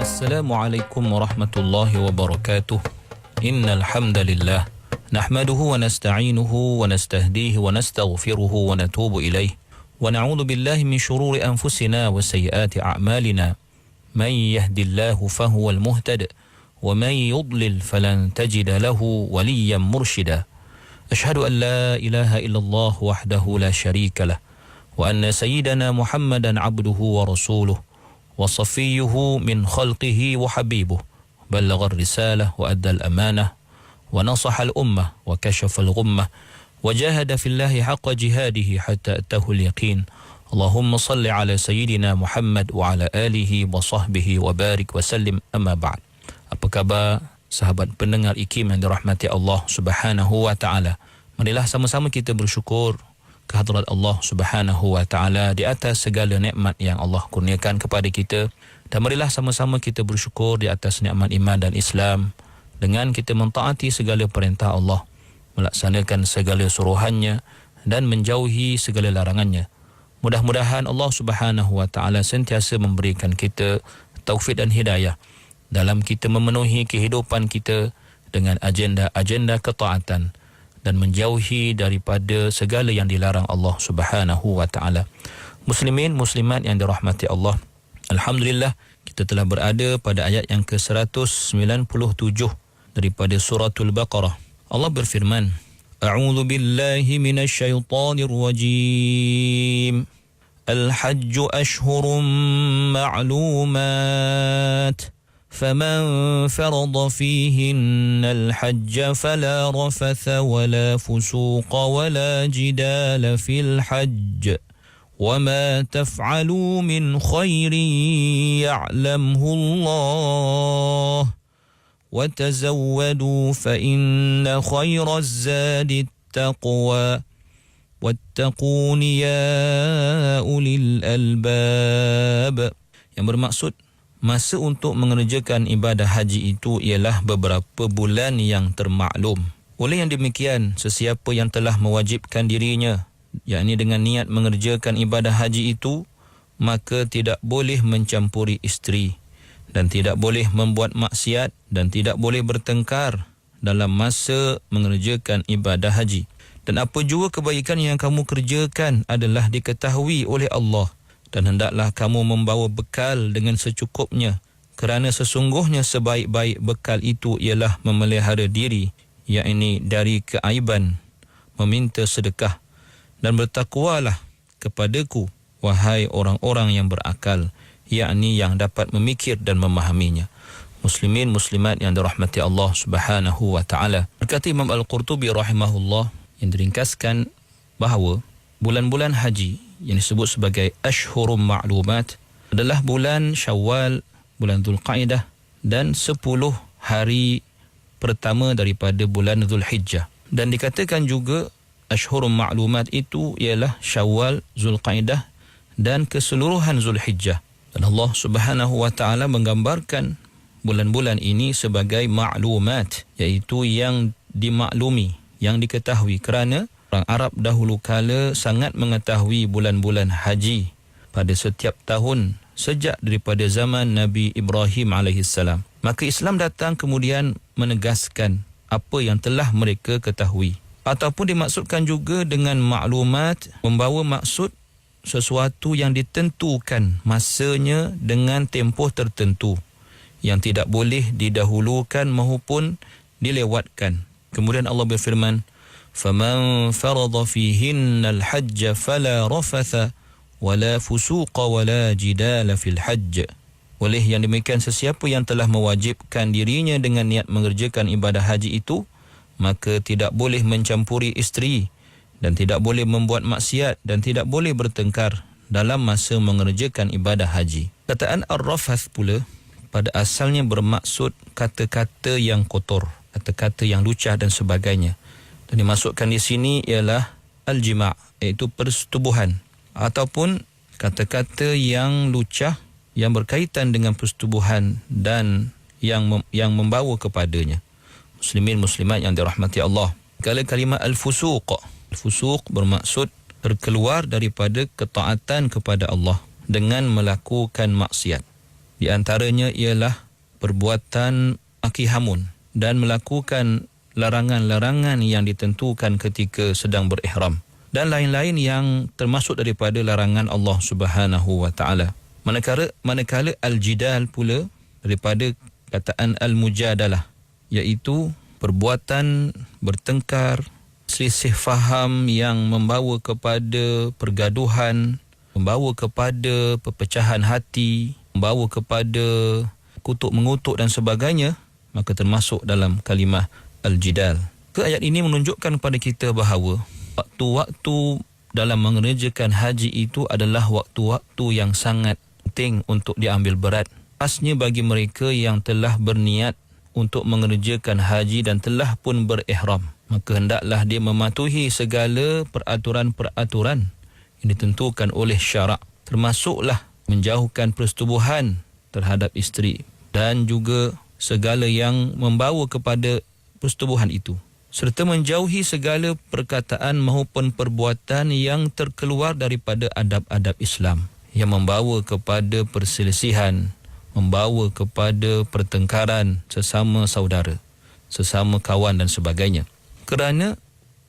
السلام عليكم ورحمة الله وبركاته. إن الحمد لله نحمده ونستعينه ونستهديه ونستغفره ونتوب إليه ونعوذ بالله من شرور أنفسنا وسيئات أعمالنا. من يهد الله فهو المهتد ومن يضلل فلن تجد له وليا مرشدا. أشهد أن لا إله إلا الله وحده لا شريك له وأن سيدنا محمدا عبده ورسوله وصفيه من خلقه وحبيبه بلغ الرسالة وأدى الأمانة ونصح الأمة وكشف الغمة وجاهد في الله حق جهاده حتى أتاه اليقين. اللهم صل على سيدنا محمد وعلى آله وصحبه وبارك وسلم. أما بعد. Apa khabar sahabat pendengar IKIM yang dirahmati Allah Subhanahu wa taala? Marilah sama-sama kita bersyukur kehadrat Allah Subhanahu wa taala di atas segala nikmat yang Allah kurniakan kepada kita, dan marilah sama-sama kita bersyukur di atas nikmat iman dan Islam dengan kita mentaati segala perintah Allah, melaksanakan segala suruhannya dan menjauhi segala larangannya. Mudah-mudahan Allah Subhanahu wa taala sentiasa memberikan kita taufik dan hidayah dalam kita memenuhi kehidupan kita dengan agenda-agenda ketaatan dan menjauhi daripada segala yang dilarang Allah Subhanahu wa taala. Muslimin muslimat yang dirahmati Allah, alhamdulillah kita telah berada pada ayat yang ke-197 daripada suratul Baqarah. Allah berfirman, A'udzu billahi minasyaitonir rajim. Al-hajju ashhurun ma'lumat. فمن فرض فيهن الحج فلا رفث ولا فسوق ولا جدال في الحج وما تفعلوا من خير يعلمه الله وتزودوا فإن خير الزاد التقوى واتقون يا أولي الألباب. Yang bermaksud, masa untuk mengerjakan ibadah haji itu ialah beberapa bulan yang termaklum. Oleh yang demikian, sesiapa yang telah mewajibkan dirinya, yakni dengan niat mengerjakan ibadah haji itu, maka tidak boleh mencampuri isteri dan tidak boleh membuat maksiat dan tidak boleh bertengkar dalam masa mengerjakan ibadah haji. Dan apa jua kebaikan yang kamu kerjakan adalah diketahui oleh Allah. Dan hendaklah kamu membawa bekal dengan secukupnya, kerana sesungguhnya sebaik-baik bekal itu ialah memelihara diri, yakni dari keaiban, meminta sedekah, dan bertakwalah kepadaku, wahai orang-orang yang berakal, yakni yang dapat memikir dan memahaminya. Muslimin muslimat yang dirahmati Allah Subhanahu wa taala. Berkata Imam Al-Qurtubi rahimahullah, yang diringkaskan bahawa bulan-bulan haji yang disebut sebagai Ashhurum Ma'lumat adalah bulan Syawal, bulan Zulqaidah dan 10 hari pertama daripada bulan Zulhijjah. Dan dikatakan juga Ashhurum Ma'lumat itu ialah Syawal, Zulqaidah dan keseluruhan Zulhijjah. Dan Allah Subhanahu wa taala menggambarkan bulan-bulan ini sebagai ma'lumat, iaitu yang dimaklumi, yang diketahui, kerana orang Arab dahulu kala sangat mengetahui bulan-bulan haji pada setiap tahun sejak daripada zaman Nabi Ibrahim AS. Maka Islam datang kemudian menegaskan apa yang telah mereka ketahui. Ataupun dimaksudkan juga dengan maklumat, membawa maksud sesuatu yang ditentukan masanya dengan tempoh tertentu, yang tidak boleh didahulukan maupun dilewatkan. Kemudian Allah berfirman, فَمَنْ فَرَضَ فِيهِنَّ الْحَجَّ فَلَا رَفَثَ وَلَا فُسُوقَ وَلَا جِدَالَ فِي الْحَجِّ. Oleh yang demikian, sesiapa yang telah mewajibkan dirinya dengan niat mengerjakan ibadah haji itu, maka tidak boleh mencampuri isteri dan tidak boleh membuat maksiat dan tidak boleh bertengkar dalam masa mengerjakan ibadah haji. Kataan ar-rafath pula pada asalnya bermaksud kata-kata yang kotor, kata-kata yang lucah dan sebagainya. Dan dimasukkan di sini ialah al-jima', iaitu persetubuhan, ataupun kata-kata yang lucah yang berkaitan dengan persetubuhan dan yang membawa kepadanya. Muslimin muslimat yang dirahmati Allah. Kalau kalimah al-fusuq, al-fusuq bermaksud terkeluar daripada ketaatan kepada Allah dengan melakukan maksiat. Di antaranya ialah perbuatan akihamun dan melakukan larangan-larangan yang ditentukan ketika sedang berihram dan lain-lain yang termasuk daripada larangan Allah Subhanahu wa taala. Manakala al-jidal pula daripada kataan al-mujadalah, iaitu perbuatan bertengkar, selisih faham yang membawa kepada pergaduhan, membawa kepada perpecahan hati, membawa kepada kutuk-mengutuk dan sebagainya, maka termasuk dalam kalimah al-jidal. Ayat ini menunjukkan kepada kita bahawa waktu-waktu dalam mengerjakan haji itu adalah waktu-waktu yang sangat penting untuk diambil berat. Khasnya bagi mereka yang telah berniat untuk mengerjakan haji dan telah pun berihram, maka hendaklah dia mematuhi segala peraturan-peraturan yang ditentukan oleh syarak, termasuklah menjauhkan persetubuhan terhadap isteri dan juga segala yang membawa kepada persetubuhan itu, serta menjauhi segala perkataan maupun perbuatan yang terkeluar daripada adab-adab Islam yang membawa kepada perselisihan, membawa kepada pertengkaran sesama saudara, sesama kawan dan sebagainya. Kerana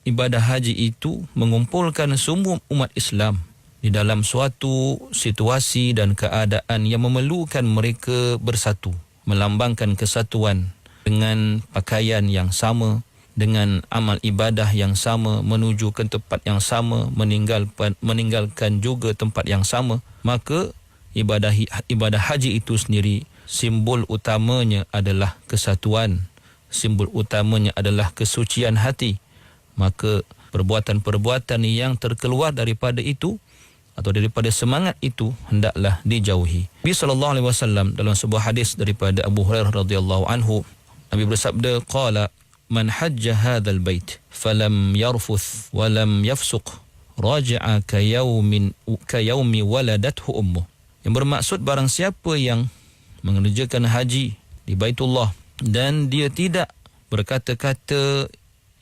ibadah haji itu mengumpulkan semua umat Islam di dalam suatu situasi dan keadaan yang memerlukan mereka bersatu, melambangkan kesatuan dengan pakaian yang sama, dengan amal ibadah yang sama, menuju ke tempat yang sama, meninggalkan juga tempat yang sama. Maka ibadah haji itu sendiri, simbol utamanya adalah kesatuan, simbol utamanya adalah kesucian hati. Maka perbuatan-perbuatan yang terkeluar daripada itu atau daripada semangat itu hendaklah dijauhi. Nabi SAW dalam sebuah hadis daripada Abu Hurairah radhiyallahu anhu, Nabi bersabda, qala man hajja hadzal bait falam yarfuth wa lam yafsuq raja'a ka yaumi waladathu ummuh. Yang bermaksud barang siapa yang mengerjakan haji di Baitullah dan dia tidak berkata-kata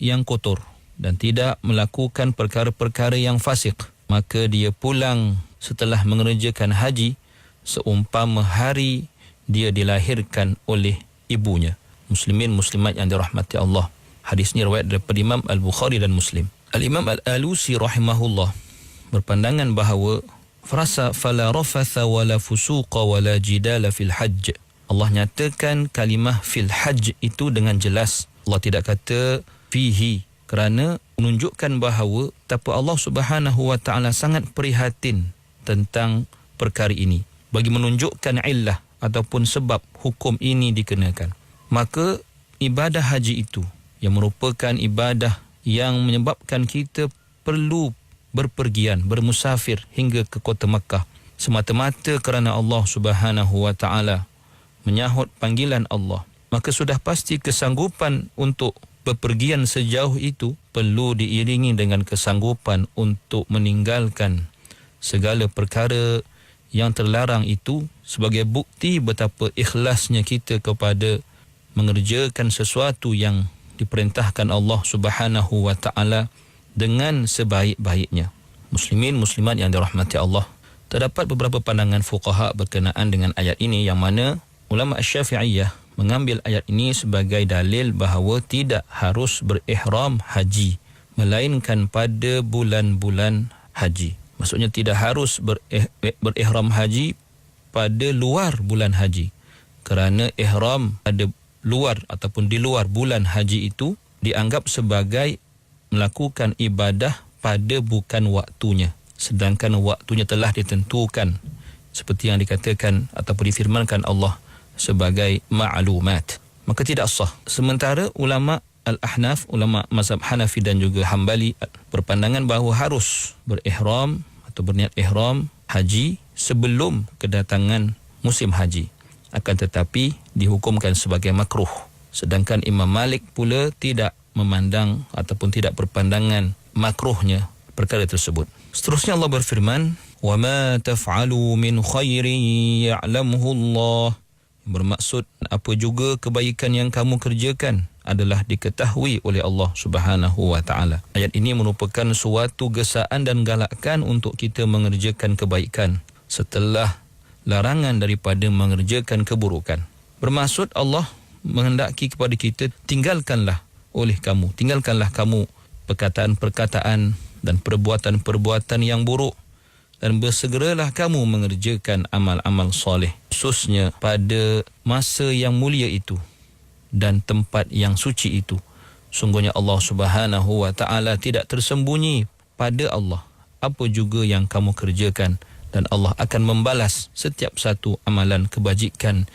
yang kotor dan tidak melakukan perkara-perkara yang fasik, maka dia pulang setelah mengerjakan haji seumpama hari dia dilahirkan oleh ibunya. Muslimin muslimat yang dirahmati Allah. Hadis ini riwayat daripada Imam Al-Bukhari dan Muslim. Al-Imam Al-Alusi rahimahullah berpandangan bahawa frasa fala rafatha wala fusuqa wala jidala fil hajj, Allah nyatakan kalimah fil hajj itu dengan jelas. Allah tidak kata fihi, kerana menunjukkan bahawa betapa Allah Subhanahu wa taala sangat prihatin tentang perkara ini, bagi menunjukkan illah ataupun sebab hukum ini dikenakan. Maka ibadah haji itu yang merupakan ibadah yang menyebabkan kita perlu berpergian, bermusafir hingga ke kota Makkah semata-mata kerana Allah Subhanahu wa taala menyahut panggilan Allah, maka sudah pasti kesanggupan untuk bepergian sejauh itu perlu diiringi dengan kesanggupan untuk meninggalkan segala perkara yang terlarang itu, sebagai bukti betapa ikhlasnya kita kepada mengerjakan sesuatu yang diperintahkan Allah Subhanahu wa taala dengan sebaik-baiknya. Muslimin muslimat yang dirahmati Allah, terdapat beberapa pandangan fuqaha berkenaan dengan ayat ini, yang mana ulama Syafi'iyah mengambil ayat ini sebagai dalil bahawa tidak harus berihram haji melainkan pada bulan-bulan haji. Maksudnya tidak harus berihram haji pada luar bulan haji, kerana ihram pada luar ataupun di luar bulan haji itu dianggap sebagai melakukan ibadah pada bukan waktunya, sedangkan waktunya telah ditentukan seperti yang dikatakan ataupun difirmankan Allah sebagai ma'lumat, maka tidak sah. Sementara ulama Al-Ahnaf, ulama mazhab Hanafi dan juga Hambali berpandangan bahawa harus berihram atau berniat ihram haji sebelum kedatangan musim haji, akan tetapi dihukumkan sebagai makruh. Sedangkan Imam Malik pula tidak memandang ataupun tidak berpandangan makruhnya perkara tersebut. Seterusnya Allah berfirman, وَمَا تَفْعَلُوا مِنْ خَيْرٍ يَعْلَمُهُ اللَّهُ, bermaksud apa juga kebaikan yang kamu kerjakan adalah diketahui oleh Allah Subhanahu wa taala. Ayat ini merupakan suatu gesaan dan galakan untuk kita mengerjakan kebaikan setelah larangan daripada mengerjakan keburukan. Bermaksud Allah menghendaki kepada kita, tinggalkanlah kamu perkataan-perkataan dan perbuatan-perbuatan yang buruk dan bersegeralah kamu mengerjakan amal-amal soleh, khususnya pada masa yang mulia itu dan tempat yang suci itu. Sungguhnya Allah Subhanahu wa ta'ala tidak tersembunyi pada Allah apa juga yang kamu kerjakan, dan Allah akan membalas setiap satu amalan kebajikan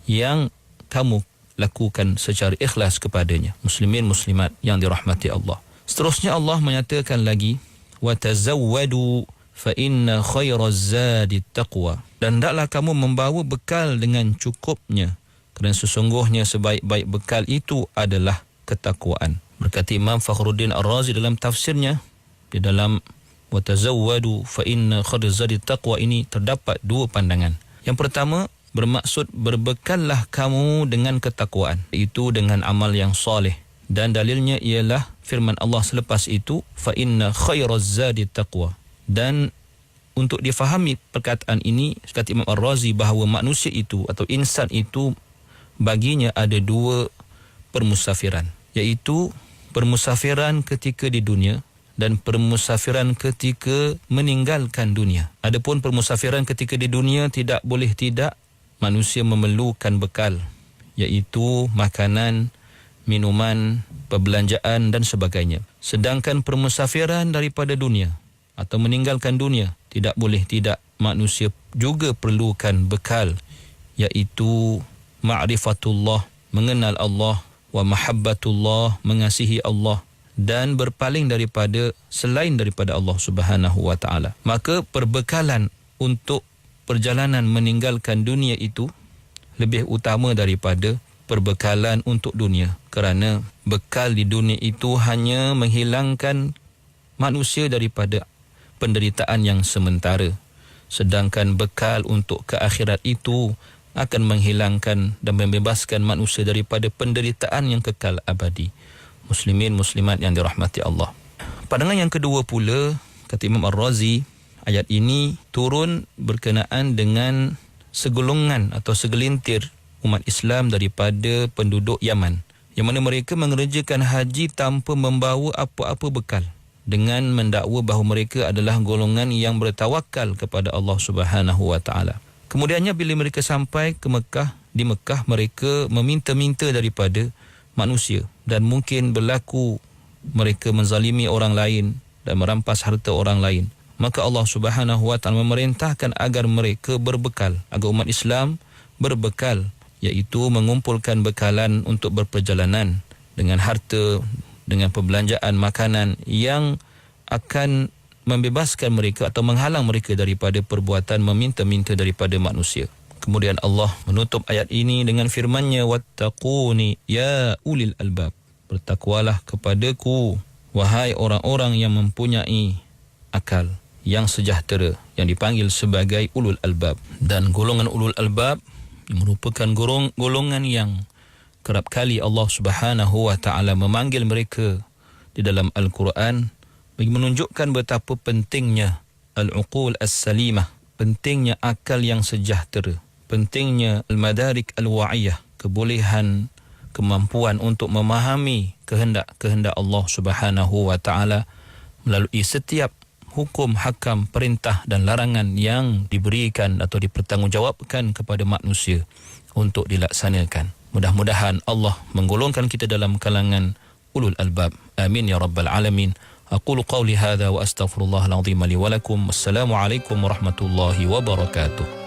yang kamu lakukan secara ikhlas kepadanya. Muslimin muslimat yang dirahmati Allah. Seterusnya Allah menyatakan lagi, wa tazawwadu fa inna khairaz zadi taqwa. Dan hendaklah kamu membawa bekal dengan cukupnya, kerana sesungguhnya sebaik-baik bekal itu adalah ketakwaan. Berkata Imam Fakhruddin Ar-Razi dalam tafsirnya, di dalam wa tazawwadu fa inna khairaz zadi taqwa ini terdapat dua pandangan. Yang pertama, bermaksud berbekallah kamu dengan ketakwaan, itu dengan amal yang soleh, dan dalilnya ialah firman Allah selepas itu, fa inna khairaz zadi taqwa. Dan untuk difahami perkataan ini, kata Imam Ar-Razi, bahawa manusia itu atau insan itu baginya ada dua permusafiran, iaitu permusafiran ketika di dunia dan permusafiran ketika meninggalkan dunia. Adapun permusafiran ketika di dunia, tidak boleh tidak manusia memerlukan bekal, iaitu makanan, minuman, perbelanjaan dan sebagainya. Sedangkan permusafiran daripada dunia atau meninggalkan dunia, tidak boleh tidak manusia juga perlukan bekal, iaitu ma'rifatullah, mengenal Allah, wa mahabbatullah, mengasihi Allah, dan berpaling daripada selain daripada Allah Subhanahu wa ta'ala. Maka perbekalan untuk perjalanan meninggalkan dunia itu lebih utama daripada perbekalan untuk dunia, kerana bekal di dunia itu hanya menghilangkan manusia daripada penderitaan yang sementara, sedangkan bekal untuk ke akhirat itu akan menghilangkan dan membebaskan manusia daripada penderitaan yang kekal abadi. Muslimin muslimat yang dirahmati Allah. Pandangan yang kedua pula, kata Imam Ar-Razi, ayat ini turun berkenaan dengan segolongan atau segelintir umat Islam daripada penduduk Yaman, yang mana mereka mengerjakan haji tanpa membawa apa-apa bekal, dengan mendakwa bahawa mereka adalah golongan yang bertawakal kepada Allah Subhanahu wa ta'ala. Kemudiannya bila mereka sampai ke Mekah, di Mekah mereka meminta-minta daripada manusia, dan mungkin berlaku mereka menzalimi orang lain dan merampas harta orang lain. Maka Allah Subhanahu wa ta'ala memerintahkan agar mereka berbekal, agar umat Islam berbekal, iaitu mengumpulkan bekalan untuk berperjalanan dengan harta, dengan perbelanjaan makanan yang akan membebaskan mereka atau menghalang mereka daripada perbuatan meminta-minta daripada manusia. Kemudian Allah menutup ayat ini dengan firman-Nya, wattaquni ya ulil albab. Bertakwalah kepadaku, wahai orang-orang yang mempunyai akal yang sejahtera, yang dipanggil sebagai ulul albab. Dan golongan ulul albab merupakan golongan yang kerap kali Allah Subhanahu wa ta'ala memanggil mereka di dalam Al-Quran bagi menunjukkan betapa pentingnya al-uqul as-salimah, pentingnya akal yang sejahtera, pentingnya al-madarik al-wa'iyah, kebolehan, kemampuan untuk memahami kehendak-kehendak Allah Subhanahu wa ta'ala melalui setiap hukum, hakam, perintah dan larangan yang diberikan atau dipertanggungjawabkan kepada manusia untuk dilaksanakan. Mudah-mudahan Allah menggolongkan kita dalam kalangan ulul albab. Amin ya rabbal alamin. Aqulu qawli hadha wa astaghfirullahal azim li wa lakum. Wassalamu alaikum warahmatullahi wabarakatuh.